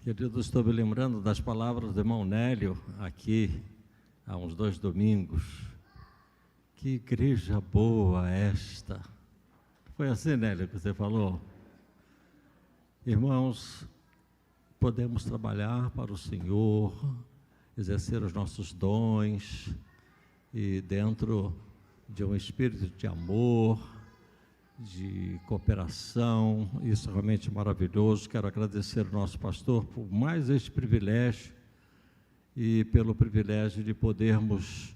Querido, estou me lembrando das palavras do irmão Nélio, aqui, há uns 2 domingos. Que igreja boa esta! Foi assim, Nélio, que você falou? Irmãos, podemos trabalhar para o Senhor, exercer os nossos dons, e dentro de um espírito de amor, de cooperação. Isso é realmente maravilhoso. Quero agradecer ao nosso pastor por mais este privilégio e pelo privilégio de podermos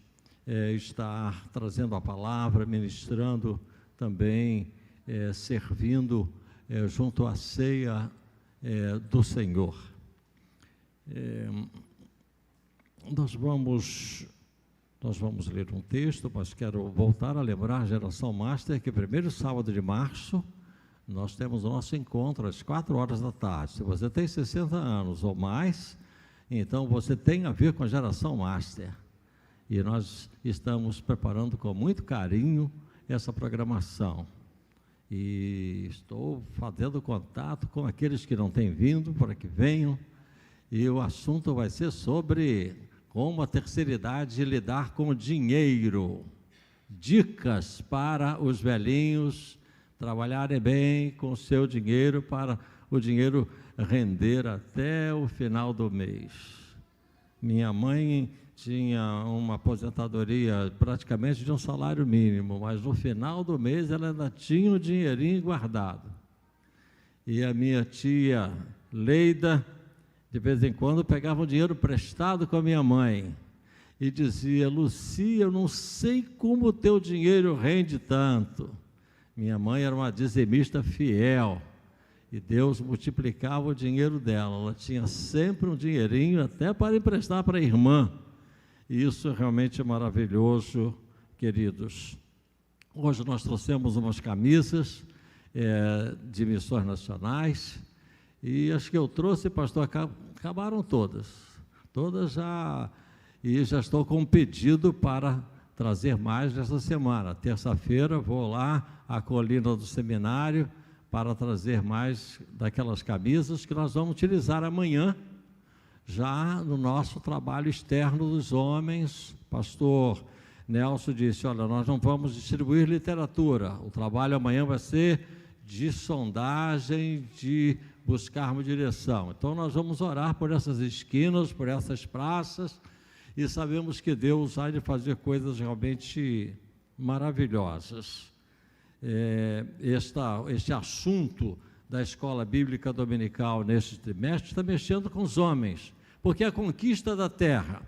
estar trazendo a palavra, ministrando também, servindo junto à ceia do Senhor. Nós vamos ler um texto, mas quero voltar a lembrar a Geração Master que primeiro sábado de março nós temos o nosso encontro às 16h. Se você tem 60 anos ou mais, então você tem a ver com a Geração Master. E nós estamos preparando com muito carinho essa programação. E estou fazendo contato com aqueles que não têm vindo para que venham. E o assunto vai ser sobre como a terceira idade lidar com o dinheiro. Dicas para os velhinhos trabalharem bem com o seu dinheiro, para o dinheiro render até o final do mês. Minha mãe tinha uma aposentadoria praticamente de um salário mínimo, mas no final do mês ela ainda tinha um dinheirinho guardado. E a minha tia Leida, de vez em quando, pegava um dinheiro prestado com a minha mãe e dizia: Lucia, eu não sei como o teu dinheiro rende tanto. Minha mãe era uma dizimista fiel e Deus multiplicava o dinheiro dela. Ela tinha sempre um dinheirinho até para emprestar para a irmã. E isso realmente é maravilhoso, queridos. Hoje nós trouxemos umas camisas de missões nacionais. E as que eu trouxe, pastor, acabaram todas já, e já estou com um pedido para trazer mais nesta semana. Terça-feira vou lá à colina do seminário para trazer mais daquelas camisas que nós vamos utilizar amanhã, já no nosso trabalho externo dos homens. Pastor Nelson disse: olha, nós não vamos distribuir literatura, o trabalho amanhã vai ser de sondagem, de buscarmos direção. Então nós vamos orar por essas esquinas, por essas praças, e sabemos que Deus há de fazer coisas realmente maravilhosas. Este assunto da escola bíblica dominical neste trimestre está mexendo com os homens, porque a conquista da terra,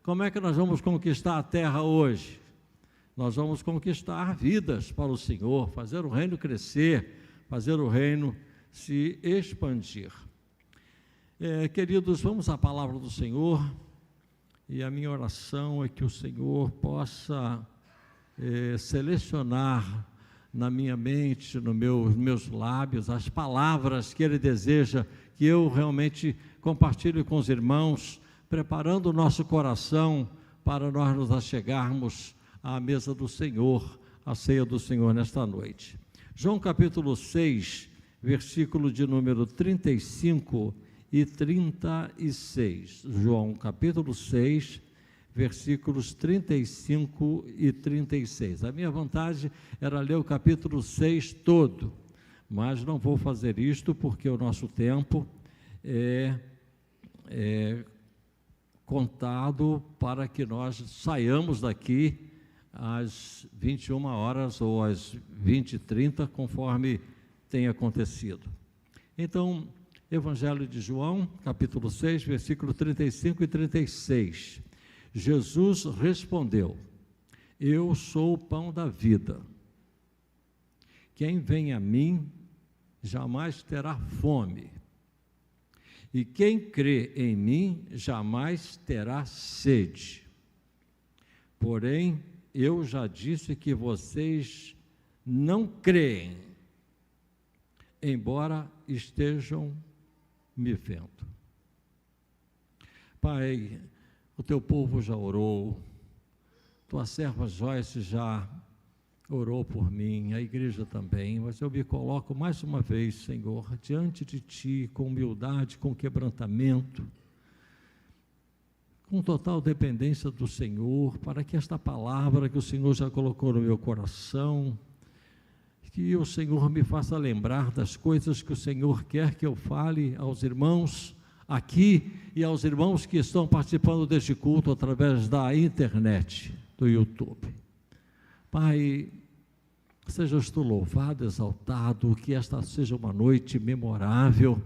como é que nós vamos conquistar a terra hoje? Nós vamos conquistar vidas para o Senhor, fazer o reino crescer, fazer o reino se expandir. Queridos, vamos à palavra do Senhor, e a minha oração é que o Senhor possa selecionar na minha mente, nos meus lábios, as palavras que Ele deseja que eu realmente compartilhe com os irmãos, preparando o nosso coração para nós nos achegarmos à mesa do Senhor, à ceia do Senhor nesta noite. João capítulo 6, versículo de número 35 e 36. João capítulo 6, versículos 35 e 36. A minha vontade era ler o capítulo 6 todo, mas não vou fazer isto porque o nosso tempo é contado para que nós saiamos daqui às 21h ou às 20h30, conforme tem acontecido. Então, Evangelho de João, capítulo 6, versículo 35 e 36. Jesus respondeu: eu sou o pão da vida. Quem vem a mim jamais terá fome, e quem crê em mim jamais terá sede. Porém, eu já disse que vocês não creem, embora estejam me vendo. Pai, o teu povo já orou, tua serva Joyce já orou por mim, a igreja também, mas eu me coloco mais uma vez, Senhor, diante de Ti, com humildade, com quebrantamento, com total dependência do Senhor, para que esta palavra que o Senhor já colocou no meu coração, que o Senhor me faça lembrar das coisas que o Senhor quer que eu fale aos irmãos aqui e aos irmãos que estão participando deste culto através da internet, do YouTube. Pai, sejas Tu louvado, exaltado, que esta seja uma noite memorável,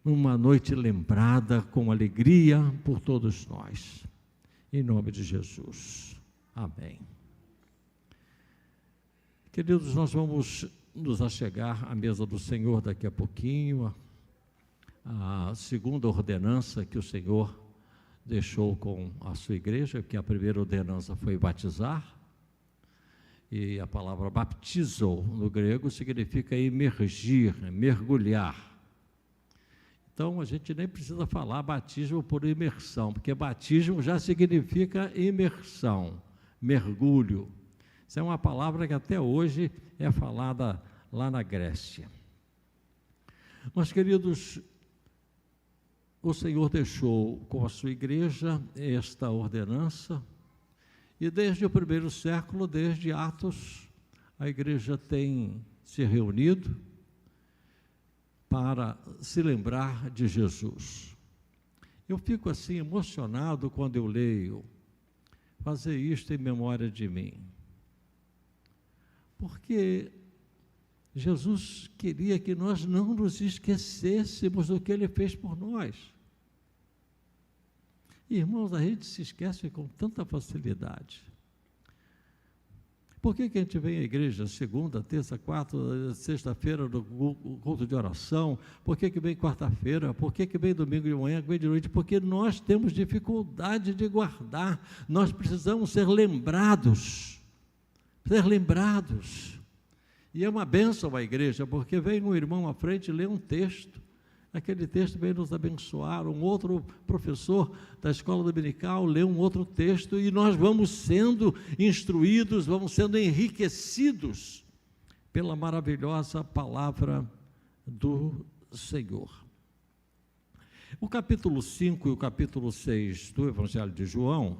uma noite lembrada com alegria por todos nós. Em nome de Jesus. Amém. Queridos, nós vamos nos achegar à mesa do Senhor daqui a pouquinho, a segunda ordenança que o Senhor deixou com a sua igreja, que a primeira ordenança foi batizar, e a palavra baptizo no grego significa imergir, mergulhar. Então a gente nem precisa falar batismo por imersão, porque batismo já significa imersão, mergulho. Isso é uma palavra que até hoje é falada lá na Grécia. Mas, queridos, o Senhor deixou com a sua igreja esta ordenança, e desde o primeiro século, desde Atos, a igreja tem se reunido para se lembrar de Jesus. Eu fico assim emocionado quando eu leio, fazer isto em memória de mim. Porque Jesus queria que nós não nos esquecêssemos do que Ele fez por nós. Irmãos, a gente se esquece com tanta facilidade. Por que a gente vem à igreja segunda, terça, quarta, sexta-feira no culto de oração? Por que vem quarta-feira? Por que vem domingo de manhã, vem de noite? Porque nós temos dificuldade de guardar. Nós precisamos ser lembrados. E é uma bênção a igreja, porque vem um irmão à frente e lê um texto, aquele texto vem nos abençoar, um outro professor da escola dominical lê um outro texto, e nós vamos sendo instruídos, vamos sendo enriquecidos pela maravilhosa palavra do Senhor. O capítulo 5 e o capítulo 6 do Evangelho de João,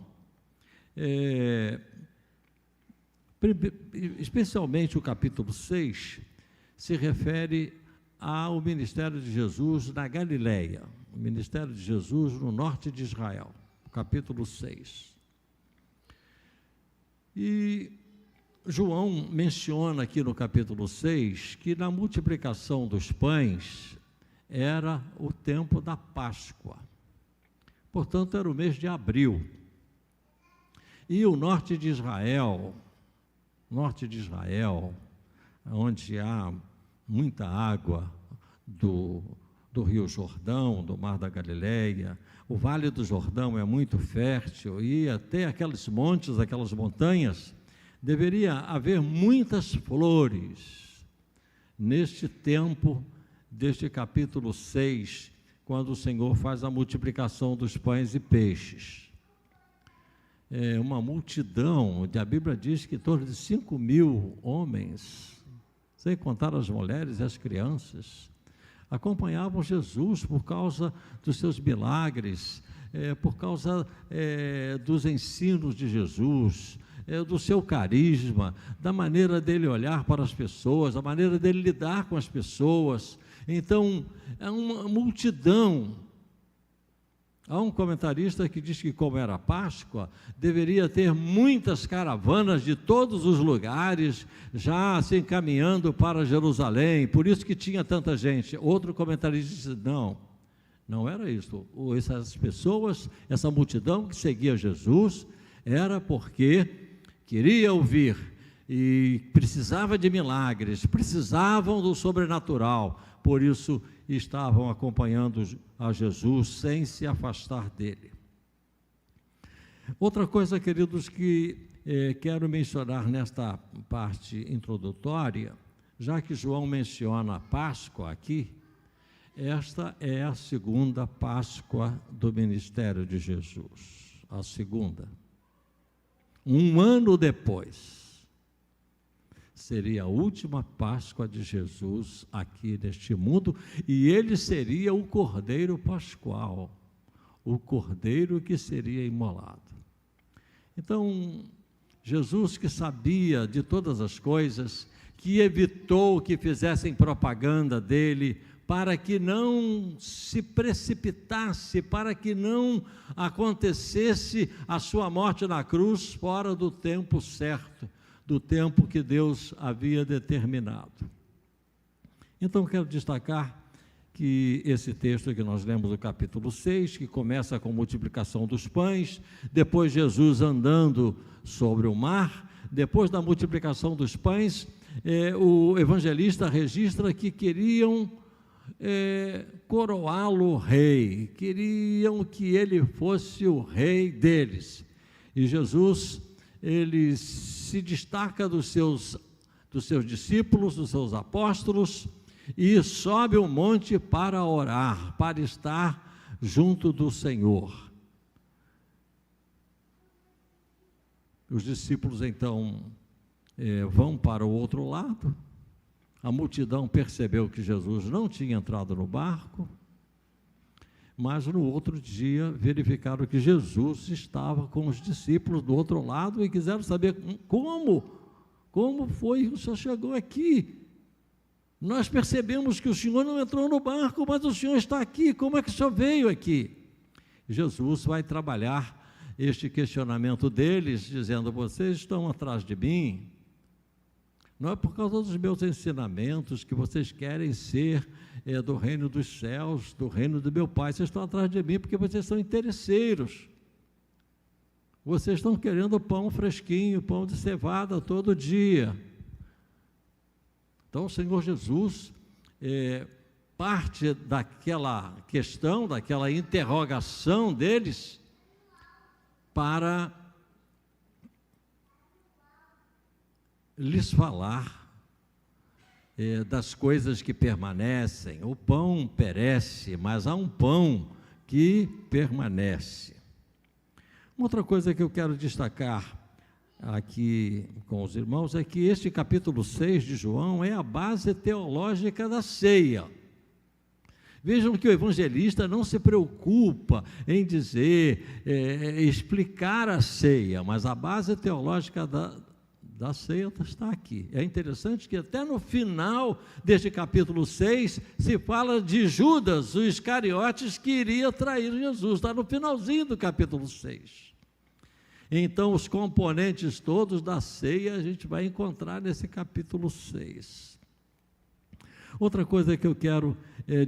especialmente o capítulo 6, se refere ao ministério de Jesus na Galileia, o ministério de Jesus no norte de Israel, capítulo 6. E João menciona aqui no capítulo 6 que na multiplicação dos pães era o tempo da Páscoa, portanto era o mês de abril, e o norte de Israel, onde há muita água do Rio Jordão, do Mar da Galileia, o Vale do Jordão é muito fértil, e até aqueles montes, aquelas montanhas, deveria haver muitas flores neste tempo deste capítulo 6, quando o Senhor faz a multiplicação dos pães e peixes. Uma multidão, a Bíblia diz que em torno de 5.000 homens, sem contar as mulheres e as crianças, acompanhavam Jesus por causa dos seus milagres, por causa dos ensinos de Jesus, do seu carisma, da maneira dele olhar para as pessoas, da maneira dele lidar com as pessoas. Então, é uma multidão. Há um comentarista que diz que, como era Páscoa, deveria ter muitas caravanas de todos os lugares já se encaminhando para Jerusalém, por isso que tinha tanta gente. Outro comentarista disse, não era isso. Essas pessoas, essa multidão que seguia Jesus, era porque queria ouvir e precisava de milagres, precisavam do sobrenatural, por isso estavam acompanhando a Jesus sem se afastar dele. Outra coisa, queridos, que quero mencionar nesta parte introdutória, já que João menciona a Páscoa aqui, esta é a segunda Páscoa do ministério de Jesus, a segunda. Um ano depois, seria a última Páscoa de Jesus aqui neste mundo, e ele seria o Cordeiro Pascual, o Cordeiro que seria imolado. Então, Jesus, que sabia de todas as coisas, que evitou que fizessem propaganda dele, para que não se precipitasse, para que não acontecesse a sua morte na cruz fora do tempo certo, do tempo que Deus havia determinado. Então, quero destacar que esse texto que nós lemos do capítulo 6, que começa com a multiplicação dos pães, depois Jesus andando sobre o mar, depois da multiplicação dos pães, o evangelista registra que queriam coroá-lo rei, queriam que ele fosse o rei deles, e Jesus, ele se destaca dos seus discípulos, dos seus apóstolos, e sobe o monte para orar, para estar junto do Senhor. Os discípulos então vão para o outro lado. A multidão percebeu que Jesus não tinha entrado no barco, mas no outro dia verificaram que Jesus estava com os discípulos do outro lado e quiseram saber como foi que o Senhor chegou aqui. Nós percebemos que o Senhor não entrou no barco, mas o Senhor está aqui, como é que o Senhor veio aqui? Jesus vai trabalhar este questionamento deles, dizendo: vocês estão atrás de mim, não é por causa dos meus ensinamentos que vocês querem ser do reino dos céus, do reino do meu Pai. Vocês estão atrás de mim porque vocês são interesseiros. Vocês estão querendo pão fresquinho, pão de cevada todo dia. Então, o Senhor Jesus parte daquela questão, daquela interrogação deles, para lhes falar das coisas que permanecem. O pão perece, mas há um pão que permanece. Uma outra coisa que eu quero destacar aqui com os irmãos é que este capítulo 6 de João é a base teológica da ceia. Vejam que o evangelista não se preocupa em dizer, explicar a ceia, mas a base teológica da ceia está aqui. É interessante que até no final deste capítulo 6 se fala de Judas, o Iscariotes, que iria trair Jesus. Está no finalzinho do capítulo 6. Então, os componentes todos da ceia a gente vai encontrar nesse capítulo 6. Outra coisa que eu quero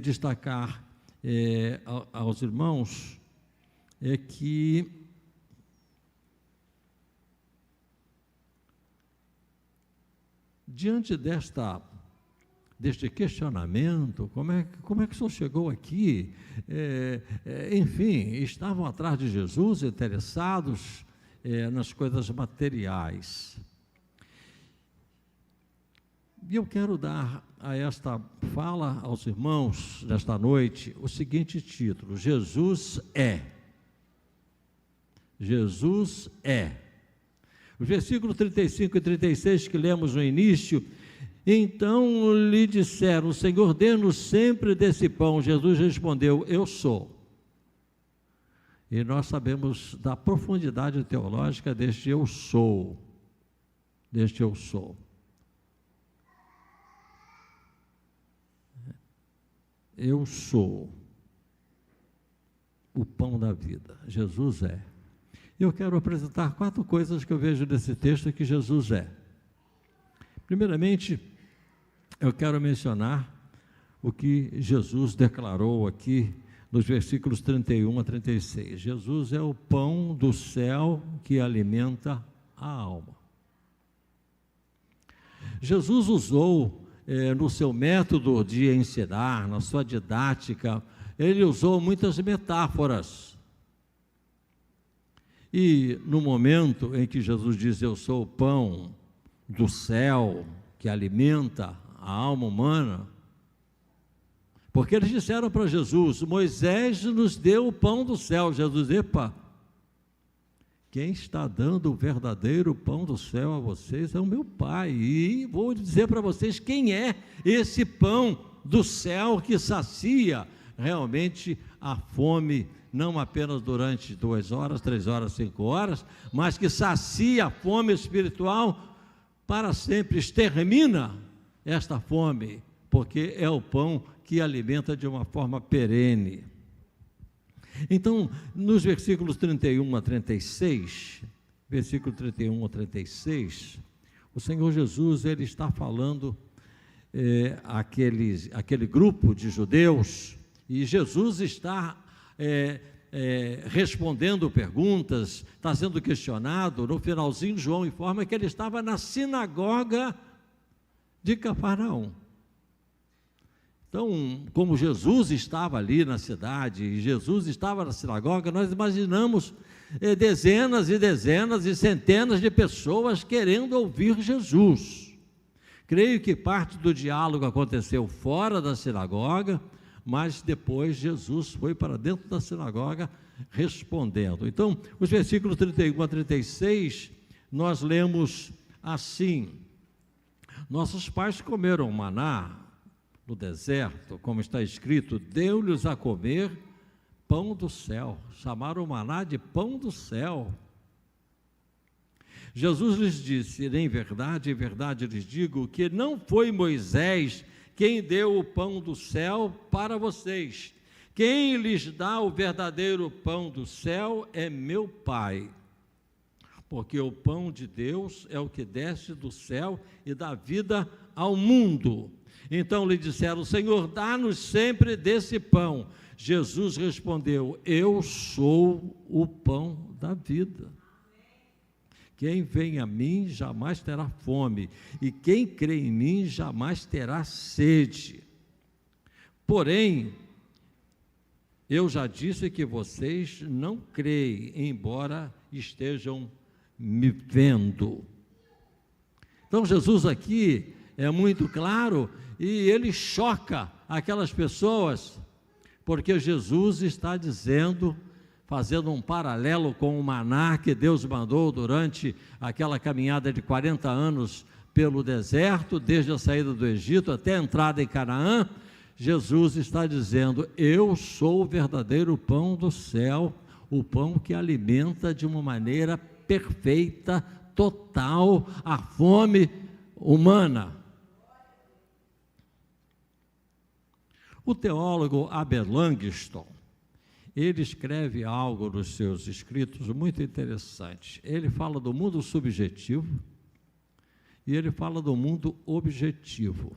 destacar aos irmãos é que diante deste questionamento, como é que o senhor chegou aqui? Enfim, estavam atrás de Jesus, interessados nas coisas materiais. E eu quero dar a esta fala aos irmãos desta noite o seguinte título: Jesus é. Jesus é. O versículo 35 e 36 que lemos no início: então lhe disseram, Senhor, dê-nos sempre desse pão. Jesus respondeu, eu sou. E nós sabemos da profundidade teológica deste eu sou, deste eu sou. Eu sou o pão da vida, Jesus é. Eu quero apresentar 4 coisas que eu vejo nesse texto que Jesus é. Primeiramente, eu quero mencionar o que Jesus declarou aqui nos versículos 31 a 36. Jesus é o pão do céu que alimenta a alma. Jesus usou no seu método de ensinar, na sua didática, ele usou muitas metáforas. E no momento em que Jesus diz, eu sou o pão do céu que alimenta a alma humana, porque eles disseram para Jesus, Moisés nos deu o pão do céu. Jesus, epa, quem está dando o verdadeiro pão do céu a vocês é o meu Pai. E vou dizer para vocês quem é esse pão do céu que sacia realmente a fome, não apenas durante 2 horas, 3 horas, 5 horas, mas que sacia a fome espiritual para sempre, extermina esta fome, porque é o pão que alimenta de uma forma perene. Então, nos versículos 31 a 36, versículo 31 a 36, o Senhor Jesus, ele está falando aquele grupo de judeus, e Jesus está respondendo perguntas, está sendo questionado. No finalzinho, João informa que ele estava na sinagoga de Cafarnaum. Então, como Jesus estava ali na cidade, e Jesus estava na sinagoga, nós imaginamos dezenas e dezenas e centenas de pessoas querendo ouvir Jesus. Creio que parte do diálogo aconteceu fora da sinagoga, mas depois Jesus foi para dentro da sinagoga respondendo. Então, os versículos 31 a 36, nós lemos assim: nossos pais comeram maná no deserto, como está escrito, deu-lhes a comer pão do céu. Chamaram o maná de pão do céu. Jesus lhes disse: em verdade lhes digo que não foi Moisés quem deu o pão do céu para vocês. Quem lhes dá o verdadeiro pão do céu é meu Pai. Porque o pão de Deus é o que desce do céu e dá vida ao mundo. Então lhe disseram: Senhor, dá-nos sempre desse pão. Jesus respondeu: eu sou o pão da vida. Quem vem a mim jamais terá fome, e quem crê em mim jamais terá sede. Porém, eu já disse que vocês não creem, embora estejam me vendo. Então Jesus aqui é muito claro, e ele choca aquelas pessoas, porque Jesus está dizendo, fazendo um paralelo com o maná que Deus mandou durante aquela caminhada de 40 anos pelo deserto, desde a saída do Egito até a entrada em Canaã. Jesus está dizendo: eu sou o verdadeiro pão do céu, o pão que alimenta de uma maneira perfeita, total, a fome humana. O teólogo Aber Langston, ele escreve algo nos seus escritos muito interessante. Ele fala do mundo subjetivo e ele fala do mundo objetivo.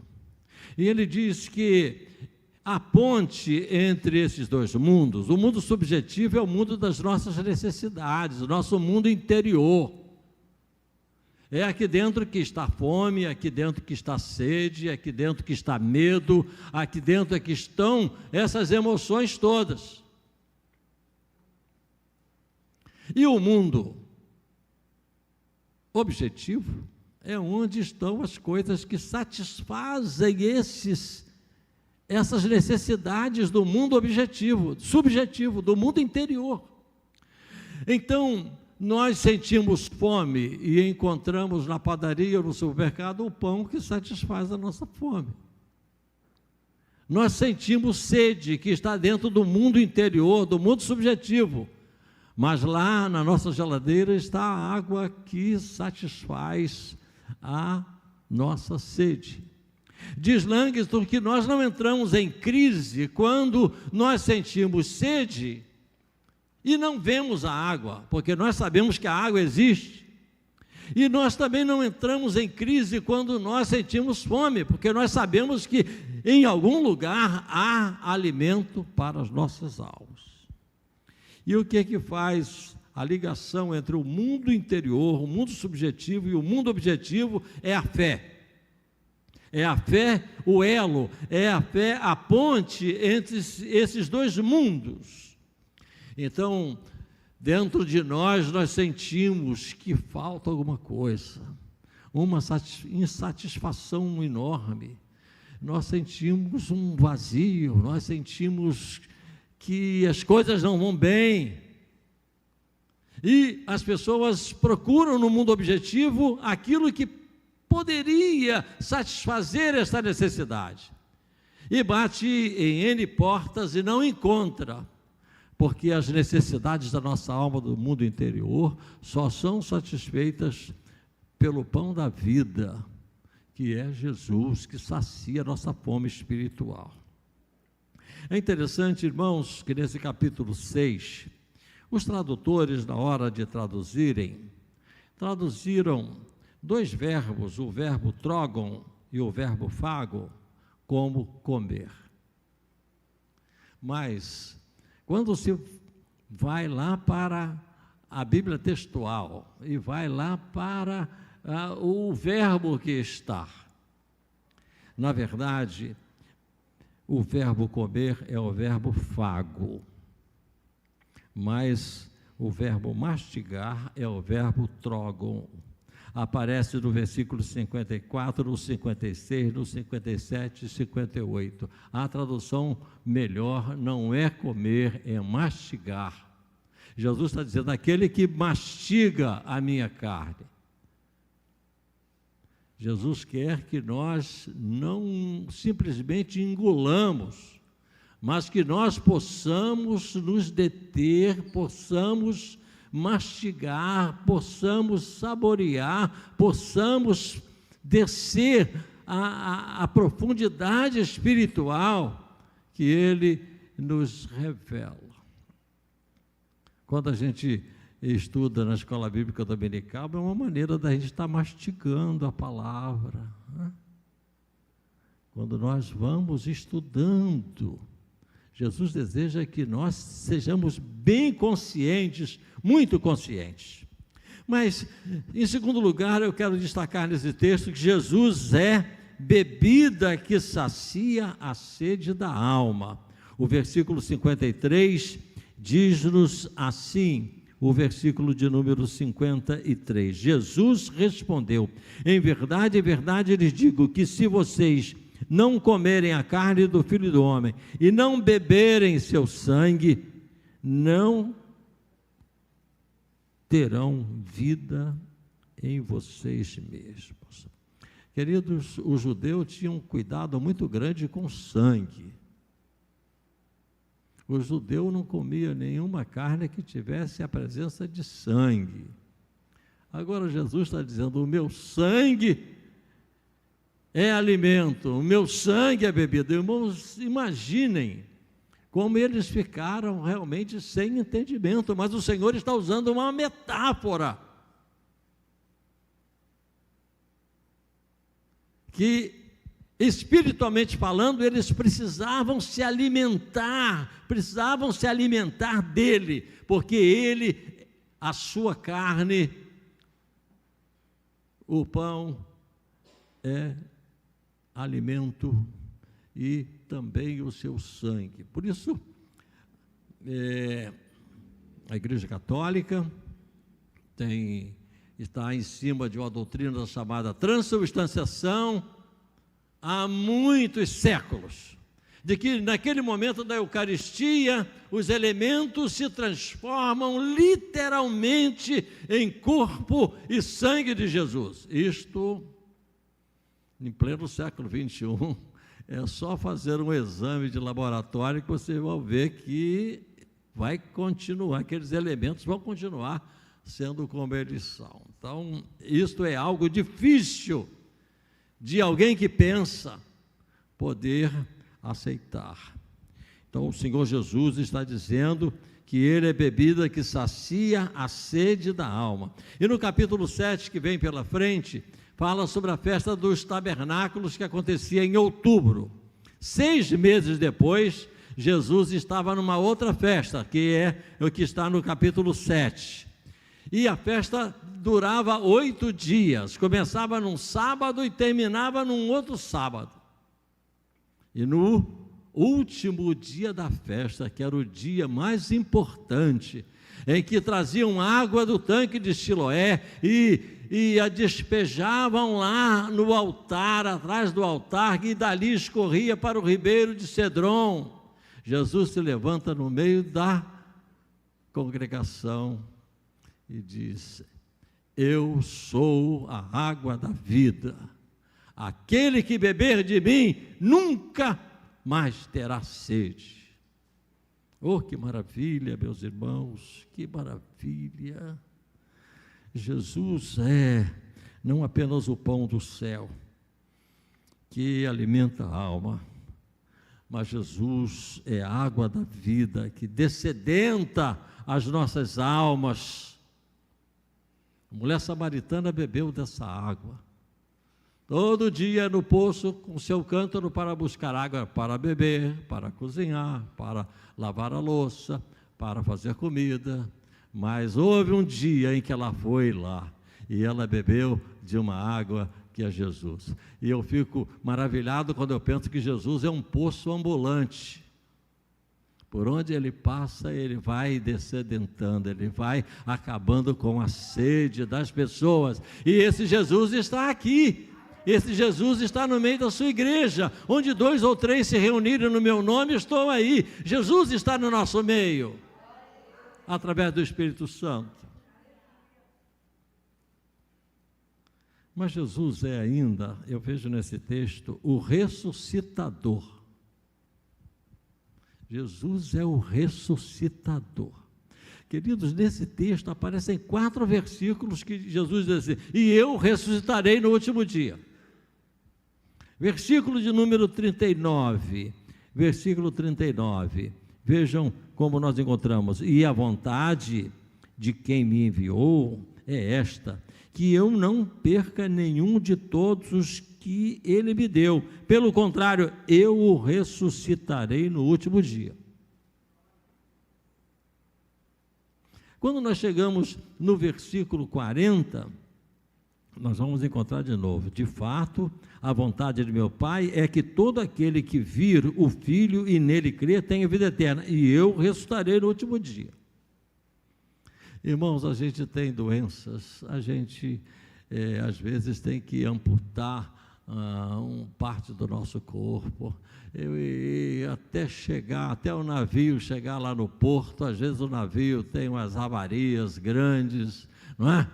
E ele diz que a ponte entre esses dois mundos, o mundo subjetivo é o mundo das nossas necessidades, o nosso mundo interior. É aqui dentro que está fome, é aqui dentro que está sede, é aqui dentro que está medo, aqui dentro é que estão essas emoções todas. E o mundo objetivo é onde estão as coisas que satisfazem essas necessidades do mundo objetivo, subjetivo, do mundo interior. Então, nós sentimos fome e encontramos na padaria ou no supermercado o pão que satisfaz a nossa fome. Nós sentimos sede, que está dentro do mundo interior, do mundo subjetivo. Mas lá na nossa geladeira está a água que satisfaz a nossa sede. Diz Langston que nós não entramos em crise quando nós sentimos sede e não vemos a água, porque nós sabemos que a água existe. E nós também não entramos em crise quando nós sentimos fome, porque nós sabemos que em algum lugar há alimento para as nossas almas. E o que é que faz a ligação entre o mundo interior, o mundo subjetivo e o mundo objetivo? É a fé. É a fé, o elo, é a fé, a ponte entre esses dois mundos. Então, dentro de nós sentimos que falta alguma coisa, uma insatisfação enorme. Nós sentimos um vazio, nós sentimos que as coisas não vão bem. E as pessoas procuram no mundo objetivo aquilo que poderia satisfazer esta necessidade. E bate em N portas e não encontra, porque as necessidades da nossa alma, do mundo interior, só são satisfeitas pelo pão da vida, que é Jesus, que sacia a nossa fome espiritual. É interessante, irmãos, que nesse capítulo 6, os tradutores, na hora de traduzirem, traduziram dois verbos, o verbo trogon e o verbo fago, como comer. Mas, quando se vai lá para a Bíblia textual e vai lá para o verbo que está, na verdade, o verbo comer é o verbo fago, mas o verbo mastigar é o verbo trogon. Aparece no versículo 54, no 56, no 57 e 58. A tradução melhor não é comer, é mastigar. Jesus está dizendo, aquele que mastiga a minha carne. Jesus quer que nós não simplesmente engolamos, mas que nós possamos nos deter, possamos mastigar, possamos saborear, possamos descer a profundidade espiritual que Ele nos revela. Quando a gente estuda na escola bíblica dominical, é uma maneira da gente estar mastigando a palavra, né? Quando nós vamos estudando, Jesus deseja que nós sejamos bem conscientes, muito conscientes. Mas, em segundo lugar, eu quero destacar nesse texto que Jesus é bebida que sacia a sede da alma. O versículo 53 diz-nos assim, o versículo de número 53. Jesus respondeu, em verdade lhes digo que se vocês não comerem a carne do Filho do Homem e não beberem seu sangue, não terão vida em vocês mesmos. Queridos, os judeus tinham um cuidado muito grande com sangue. O judeu não comia nenhuma carne que tivesse a presença de sangue. Agora Jesus está dizendo, o meu sangue é alimento, o meu sangue é bebida. Irmãos, imaginem como eles ficaram realmente sem entendimento, mas o Senhor está usando uma metáfora que, espiritualmente falando, eles precisavam se alimentar dele, porque ele, a sua carne, o pão é alimento e também o seu sangue. Por isso, a Igreja Católica está em cima de uma doutrina chamada transubstanciação há muitos séculos, de que naquele momento da Eucaristia, os elementos se transformam literalmente em corpo e sangue de Jesus. Isto, em pleno século XXI, é só fazer um exame de laboratório que você vai ver que vai continuar, aqueles elementos vão continuar sendo como eles são. Então, isto é algo difícil de alguém que pensa poder aceitar. Então, o Senhor Jesus está dizendo que Ele é bebida que sacia a sede da alma. E no capítulo 7, que vem pela frente, fala sobre a festa dos tabernáculos que acontecia em outubro. 6 meses depois, Jesus estava numa outra festa, que é o que está no capítulo 7. E a festa durava 8 dias, começava num sábado e terminava num outro sábado. E no último dia da festa, que era o dia mais importante, em que traziam água do tanque de Siloé e a despejavam lá no altar, atrás do altar, e dali escorria para o ribeiro de Cedron. Jesus se levanta no meio da congregação e diz: eu sou a água da vida, aquele que beber de mim nunca mais terá sede. Oh, que maravilha, meus irmãos, que maravilha! Jesus é não apenas o pão do céu, que alimenta a alma, mas Jesus é a água da vida, que dessedenta as nossas almas. A mulher samaritana bebeu dessa água, todo dia no poço, com seu cântaro, para buscar água para beber, para cozinhar, para lavar a louça, para fazer comida. Mas houve um dia em que ela foi lá, e ela bebeu de uma água que é Jesus. E eu fico maravilhado quando eu penso que Jesus é um poço ambulante. Por onde ele passa, ele vai descedentando, ele vai acabando com a sede das pessoas. E esse Jesus está aqui. Esse Jesus está no meio da sua igreja. Onde 2 ou 3 se reunirem no meu nome, estou aí. Jesus está no nosso meio, através do Espírito Santo. Mas Jesus é ainda, eu vejo nesse texto, o ressuscitador. Jesus é o ressuscitador. Queridos, nesse texto aparecem 4 versículos que Jesus diz assim: e eu ressuscitarei no último dia. Versículo de número 39, versículo 39, vejam como nós encontramos: e a vontade de quem me enviou é esta, que eu não perca nenhum de todos os que ele me deu, pelo contrário, eu o ressuscitarei no último dia. Quando nós chegamos no versículo 40, nós vamos encontrar de novo: de fato, a vontade de meu Pai é que todo aquele que vir o Filho e nele crer tenha vida eterna, e eu ressuscitarei no último dia. Irmãos, a gente tem doenças, a gente às vezes tem que amputar parte do nosso corpo, e até o navio chegar lá no porto, às vezes o navio tem umas avarias grandes, não é?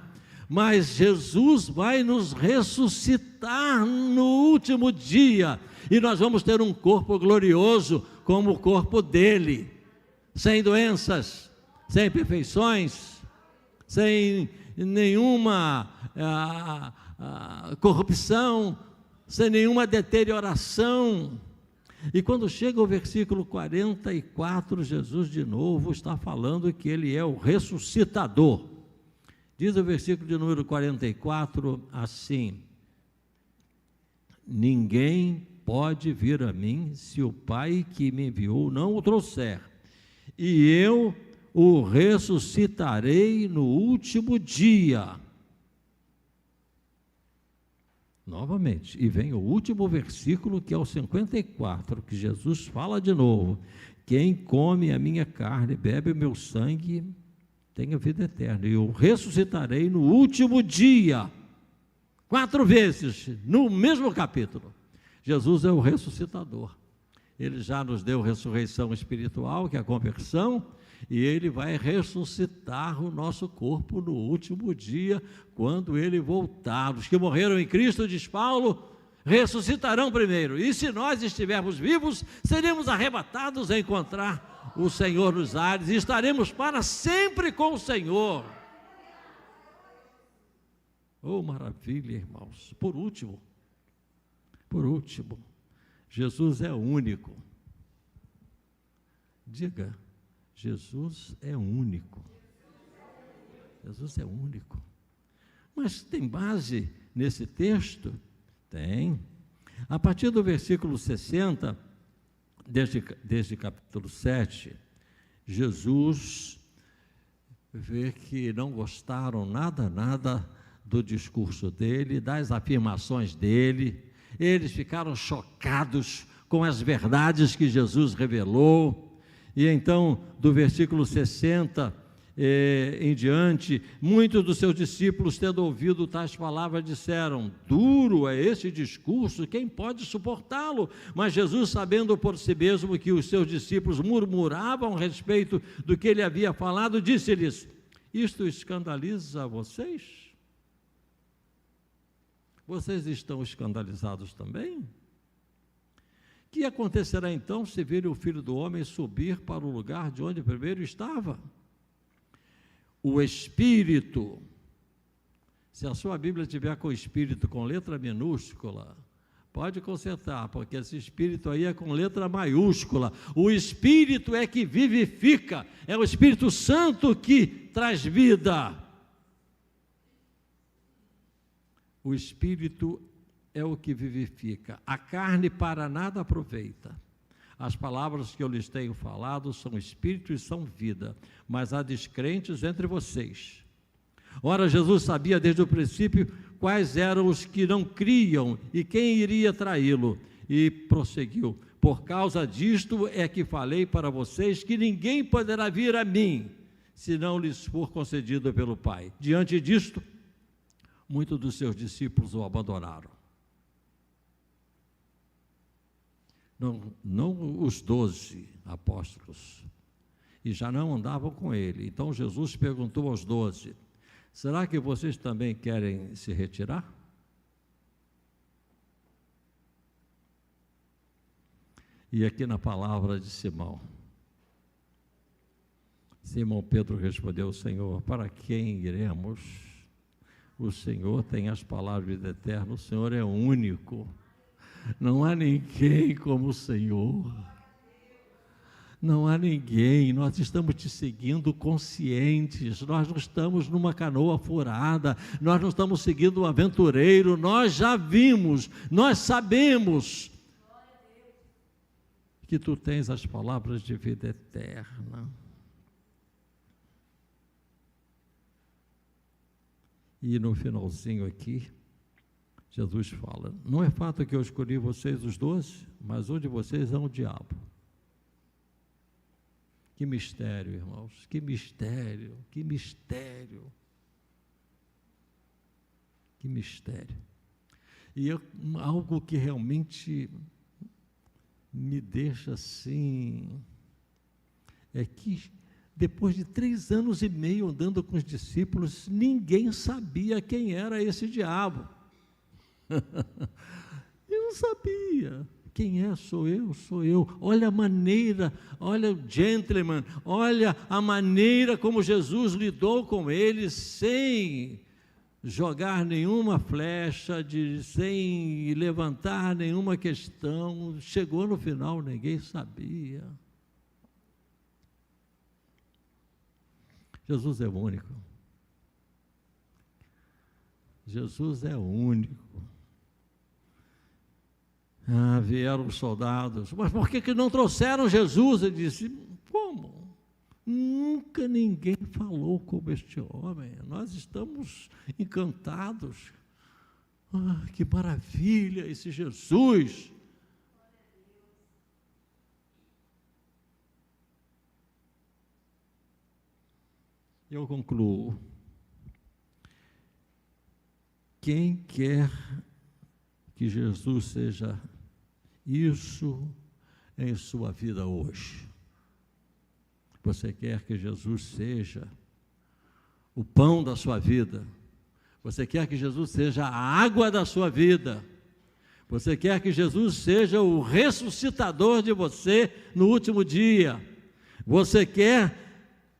Mas Jesus vai nos ressuscitar no último dia, e nós vamos ter um corpo glorioso, como o corpo dele, sem doenças, sem imperfeições, sem nenhuma corrupção, sem nenhuma deterioração. E quando chega o versículo 44, Jesus de novo está falando que ele é o ressuscitador. Diz o versículo de número 44 assim: ninguém pode vir a mim se o Pai que me enviou não o trouxer, e eu o ressuscitarei no último dia. Novamente, e vem o último versículo, que é o 54, que Jesus fala de novo: quem come a minha carne, bebe o meu sangue, tem a vida eterna, e eu ressuscitarei no último dia. 4 vezes, no mesmo capítulo. Jesus é o ressuscitador. Ele já nos deu ressurreição espiritual, que é a conversão, e ele vai ressuscitar o nosso corpo no último dia, quando ele voltar. Os que morreram em Cristo, diz Paulo, ressuscitarão primeiro, e se nós estivermos vivos, seremos arrebatados a encontrar o Senhor nos ares, e estaremos para sempre com o Senhor. Oh, maravilha, irmãos. Por último, Jesus é único. Diga: Jesus é único. Jesus é único. Mas tem base nesse texto? Tem. A partir do versículo 60, desde capítulo 7, Jesus vê que não gostaram nada do discurso dele, das afirmações dele. Eles ficaram chocados com as verdades que Jesus revelou. E então, do versículo 60 em diante, muitos dos seus discípulos, tendo ouvido tais palavras, disseram: duro é esse discurso, quem pode suportá-lo? Mas Jesus, sabendo por si mesmo que os seus discípulos murmuravam a respeito do que ele havia falado, disse-lhes: Isto escandaliza vocês? Vocês estão escandalizados também? Que acontecerá então se virem o Filho do Homem subir para o lugar de onde primeiro estava? O Espírito, se a sua Bíblia tiver com Espírito com letra minúscula, pode consertar, porque esse Espírito aí é com letra maiúscula. O Espírito é que vivifica, é o Espírito Santo que traz vida. O Espírito é o que vivifica. A carne para nada aproveita. As palavras que eu lhes tenho falado são Espírito e são vida, mas há descrentes entre vocês. Ora, Jesus sabia desde o princípio quais eram os que não criam e quem iria traí-lo, e prosseguiu: por causa disto é que falei para vocês que ninguém poderá vir a mim, se não lhes for concedido pelo Pai. Diante disto, muitos dos seus discípulos o abandonaram. Não os 12 apóstolos, e já não andavam com ele. Então Jesus perguntou aos 12: será que vocês também querem se retirar? E aqui na palavra de Simão Pedro respondeu: Senhor, para quem iremos? O Senhor tem as palavras de vida eterna, o Senhor é único. Não há ninguém como o Senhor. Não há ninguém. Nós estamos te seguindo conscientes. Nós não estamos numa canoa furada. Nós não estamos seguindo um aventureiro. Nós já vimos, nós sabemos que tu tens as palavras de vida eterna. E no finalzinho aqui, Jesus fala: não é fato que eu escolhi vocês os 12, mas um de vocês é um diabo. Que mistério, irmãos, que mistério, que mistério, que mistério. E algo que realmente me deixa assim, é que depois de 3 anos e meio andando com os discípulos, ninguém sabia quem era esse diabo. Eu não sabia. Quem é? Sou eu, sou eu. Olha a maneira, olha o gentleman, olha a maneira como Jesus lidou com eles, sem jogar nenhuma flecha, sem levantar nenhuma questão. Chegou no final, ninguém sabia. Jesus é único. Jesus é único. Vieram os soldados, mas por que não trouxeram Jesus? Ele disse: como? Nunca ninguém falou como este homem, nós estamos encantados. Que maravilha esse Jesus! Eu concluo: quem quer que Jesus seja isso em sua vida hoje? Você quer que Jesus seja o pão da sua vida? Você quer que Jesus seja a água da sua vida? Você quer que Jesus seja o ressuscitador de você no último dia? Você quer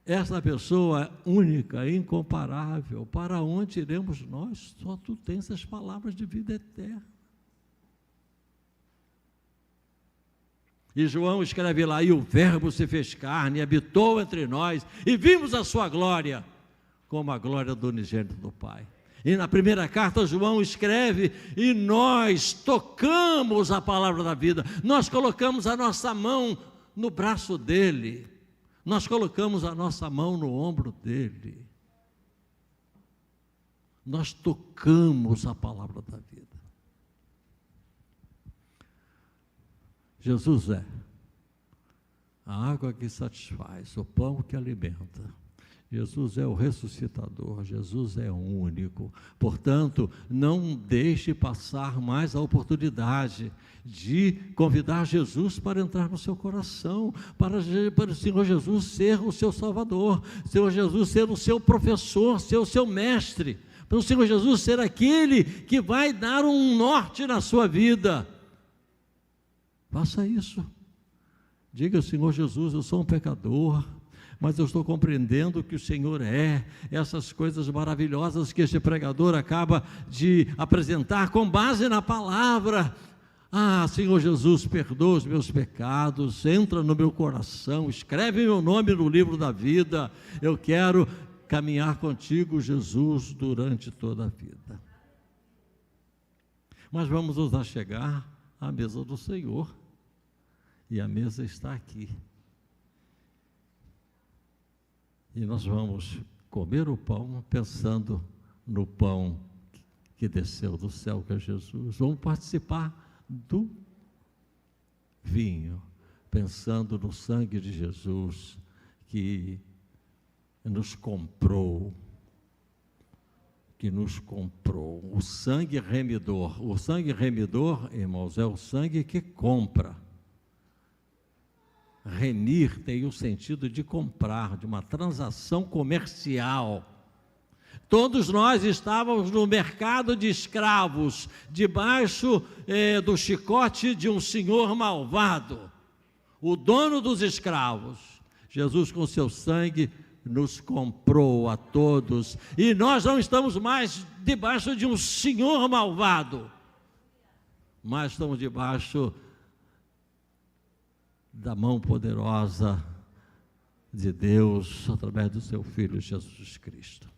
essa pessoa única, incomparável? Para onde iremos nós? Só tu tens as palavras de vida eterna. E João escreve lá: e o Verbo se fez carne, habitou entre nós, e vimos a sua glória, como a glória do unigênito do Pai. E na primeira carta João escreve: e nós tocamos a palavra da vida, nós colocamos a nossa mão no braço dele, nós colocamos a nossa mão no ombro dele, nós tocamos a palavra da vida. Jesus é a água que satisfaz, o pão que alimenta. Jesus é o ressuscitador, Jesus é único. Portanto, não deixe passar mais a oportunidade de convidar Jesus para entrar no seu coração, para o Senhor Jesus ser o seu Salvador, Senhor Jesus ser o seu professor, ser o seu mestre, para o Senhor Jesus ser aquele que vai dar um norte na sua vida. Faça isso. Diga: Senhor Jesus, eu sou um pecador, mas eu estou compreendendo que o Senhor é essas coisas maravilhosas que este pregador acaba de apresentar com base na palavra. Ah, Senhor Jesus, perdoa os meus pecados, entra no meu coração, escreve meu nome no livro da vida. Eu quero caminhar contigo, Jesus, durante toda a vida. Mas vamos nos achegar à mesa do Senhor, e a mesa está aqui. E nós vamos comer o pão pensando no pão que desceu do céu, que é Jesus. Vamos participar do vinho, pensando no sangue de Jesus, que nos comprou, o sangue remidor. O sangue remidor, irmãos, é o sangue que compra. Remir tem o sentido de comprar, de uma transação comercial. Todos nós estávamos no mercado de escravos, debaixo do chicote de um senhor malvado, o dono dos escravos. Jesus, com seu sangue, nos comprou a todos, e nós não estamos mais debaixo de um senhor malvado, mas estamos debaixo da mão poderosa de Deus, através do seu Filho Jesus Cristo.